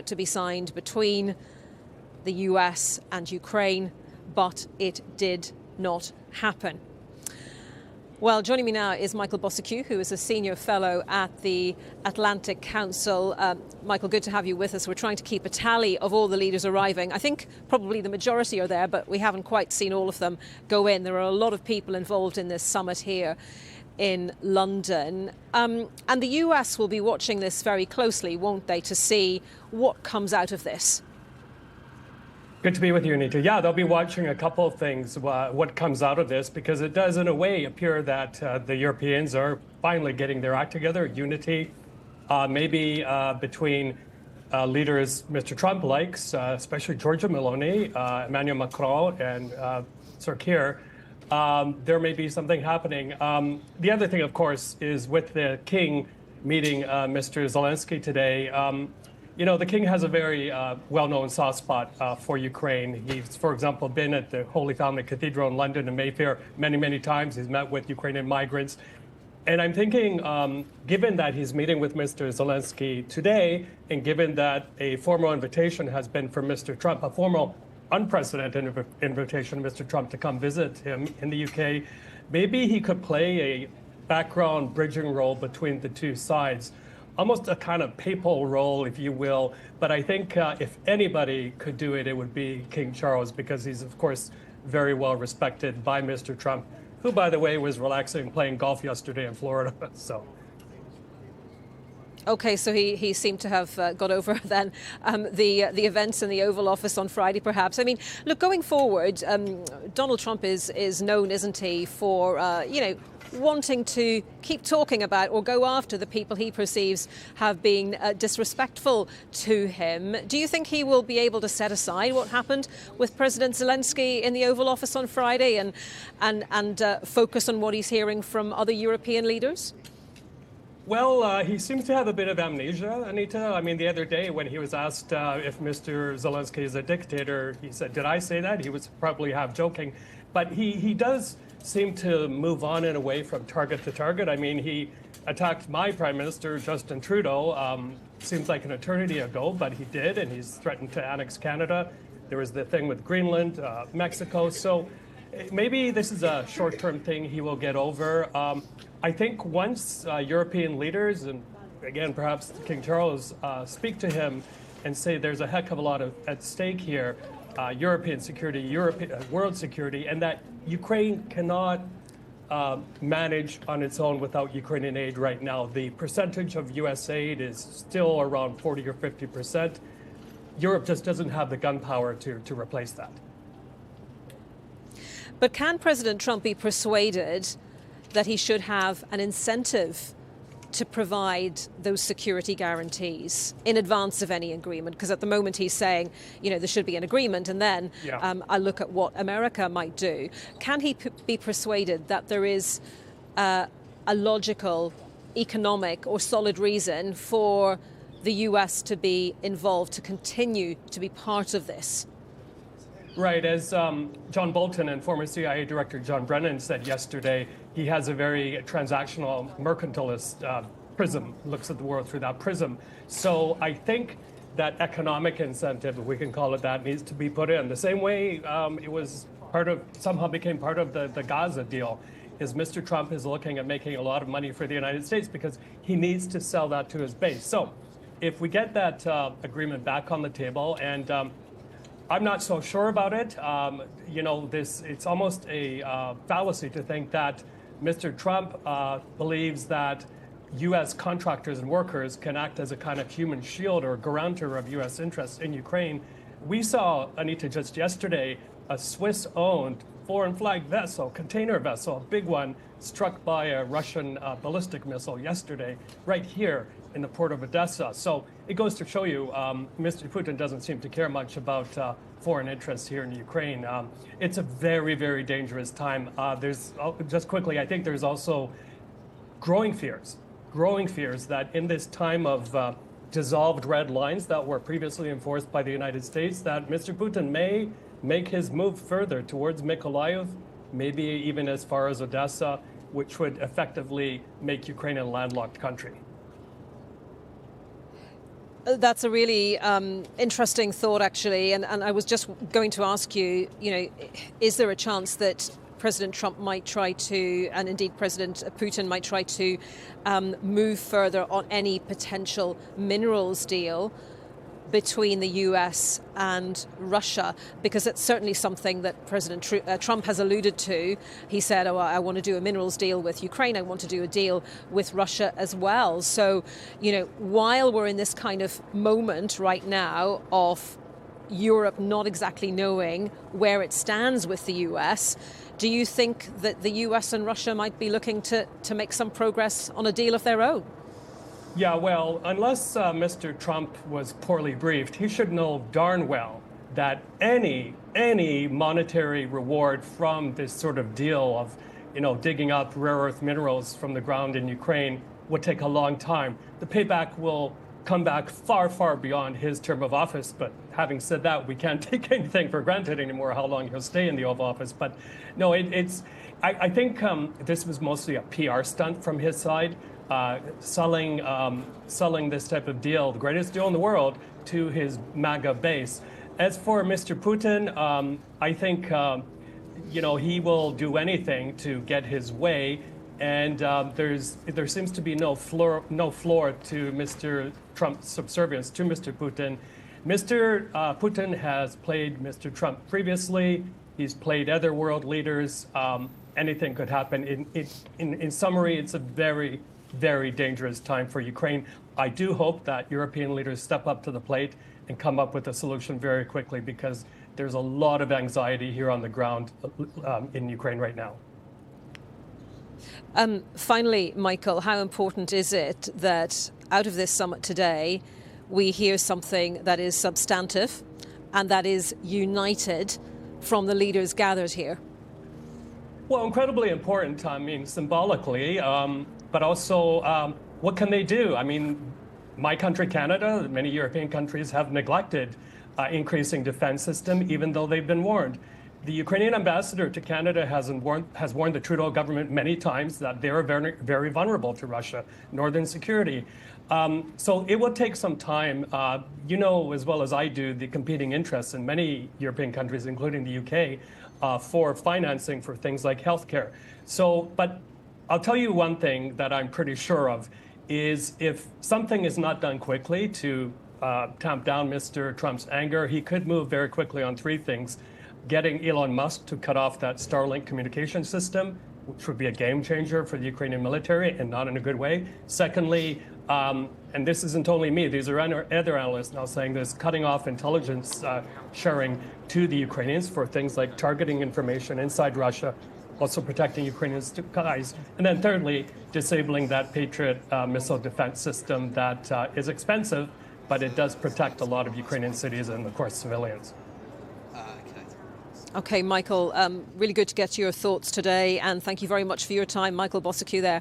to be signed between the US and Ukraine, but it did not happen. Well, joining me now is Michael Bociurkiw, who is a senior fellow at the Atlantic Council. Michael, good to have you with us. We're trying to keep a tally of all the leaders arriving. I think probably the majority are there, but we haven't quite seen all of them go in. There are a lot of people involved in this summit here in London. And the US will be watching this very closely, won't they, to see what comes out of this? Good to be with you, Annita. Yeah, they'll be watching a couple of things, what comes out of this, because it does, in a way, appear that the Europeans are finally getting their act together, unity, maybe between leaders Mr. Trump likes, especially Giorgia Meloni, Emmanuel Macron, and Bociurkiw. There may be something happening. The other thing, of course, is with the king meeting Mr. Zelensky today. You know, the king has a very well-known soft spot for Ukraine. He's, for example, been at the Holy Family Cathedral in London and Mayfair many, many times. He's met with Ukrainian migrants. And I'm thinking, given that he's meeting with Mr. Zelensky today, and given that a formal invitation has been from Mr. Trump, a formal unprecedented invitation to Mr. Trump to come visit him in the UK, maybe he could play a background bridging role between the two sides. Almost a kind of papal role, if you will. But I think if anybody could do it, it would be King Charles, because he's, of course, very well respected by Mr. Trump, who, by the way, was relaxing playing golf yesterday in Florida. So. OK, so he seemed to have got over then the events in the Oval Office on Friday, perhaps. I mean, look, going forward, Donald Trump is known, isn't he, for, wanting to keep talking about or go after the people he perceives have been disrespectful to him. Do you think he will be able to set aside what happened with President Zelensky in the Oval Office on Friday and focus on what he's hearing from other European leaders? Well, he seems to have a bit of amnesia, Annita. I mean, the other day when he was asked if Mr. Zelensky is a dictator, he said, "Did I say that?" He was probably half joking. But he does seem to move on in a way from target to target. I mean, he attacked my Prime Minister, Justin Trudeau, seems like an eternity ago, but he did, and he's threatened to annex Canada. There was the thing with Greenland, Mexico. So maybe this is a short-term thing he will get over. I think once European leaders, and again, perhaps King Charles, speak to him and say there's a heck of a lot at stake here, European security, world security, and that Ukraine cannot manage on its own without Ukrainian aid right now. The percentage of U.S. aid is still around 40 or 50%. Europe just doesn't have the gunpowder to replace that. But can President Trump be persuaded that he should have an incentive to provide those security guarantees in advance of any agreement? Because at the moment he's saying, there should be an agreement and then I look at what America might do. Can he be persuaded that there is a logical, economic or solid reason for the US to be involved, to continue to be part of this? Right. As John Bolton and former CIA Director John Brennan said yesterday, he has a very transactional, mercantilist prism, looks at the world through that prism. So I think that economic incentive, if we can call it that, needs to be put in. The same way it was somehow became part of the Gaza deal, is Mr. Trump is looking at making a lot of money for the United States because he needs to sell that to his base. So if we get that agreement back on the table, and I'm not so sure about it. It's almost a fallacy to think that Mr. Trump believes that U.S. contractors and workers can act as a kind of human shield or guarantor of U.S. interests in Ukraine. We saw, Annita, just yesterday, a Swiss-owned foreign flag vessel, container vessel, a big one, struck by a Russian ballistic missile yesterday, right here in the port of Odessa. So it goes to show you, Mr. Putin doesn't seem to care much about foreign interests here in Ukraine. It's a very, very dangerous time. Just quickly, I think there's also growing fears that in this time of dissolved red lines that were previously enforced by the United States, that Mr. Putin may make his move further towards Mykolaiv, maybe even as far as Odessa, which would effectively make Ukraine a landlocked country. That's a really interesting thought, actually. And I was just going to ask you, is there a chance that President Trump might try to, and indeed President Putin might try to move further on any potential minerals deal between the US and Russia, because it's certainly something that President Trump has alluded to. He said, I want to do a minerals deal with Ukraine, I want to do a deal with Russia as well. So, while we're in this kind of moment right now of Europe not exactly knowing where it stands with the US, do you think that the US and Russia might be looking to make some progress on a deal of their own? Yeah, well, unless Mr. Trump was poorly briefed, he should know darn well that any monetary reward from this sort of deal of, digging up rare earth minerals from the ground in Ukraine would take a long time. The payback will come back far, far beyond his term of office. But having said that, we can't take anything for granted anymore, how long he'll stay in the Oval Office. But no, I think this was mostly a PR stunt from his side. Selling this type of deal, the greatest deal in the world, to his MAGA base. As for Mr. Putin, I think he will do anything to get his way, and there seems to be no floor to Mr. Trump's subservience to Mr. Putin. Mr. Putin has played Mr. Trump previously. He's played other world leaders. Anything could happen. In summary, it's a very, very dangerous time for Ukraine. I do hope that European leaders step up to the plate and come up with a solution very quickly, because there's a lot of anxiety here on the ground in Ukraine right now. Finally, Michael, how important is it that out of this summit today, we hear something that is substantive and that is united from the leaders gathered here? Well, incredibly important, symbolically, but also what can they do? My country, Canada, many European countries have neglected increasing defense system, even though they've been warned. The Ukrainian ambassador to Canada has warned the Trudeau government many times that they are very, very vulnerable to Russia, northern security. So it will take some time. As well as I do, the competing interests in many European countries, including the UK, for financing for things like healthcare. But I'll tell you one thing that I'm pretty sure of is if something is not done quickly to tamp down Mr. Trump's anger, he could move very quickly on three things. Getting Elon Musk to cut off that Starlink communication system, which would be a game changer for the Ukrainian military and not in a good way. Secondly, and this isn't only me, these are other analysts now saying this, cutting off intelligence sharing to the Ukrainians for things like targeting information inside Russia, also protecting Ukrainian skies. And then thirdly, disabling that Patriot missile defense system that is expensive, but it does protect a lot of Ukrainian cities and, of course, civilians. Okay, Michael, really good to get your thoughts today, and thank you very much for your time. Michael Bociurkiw there.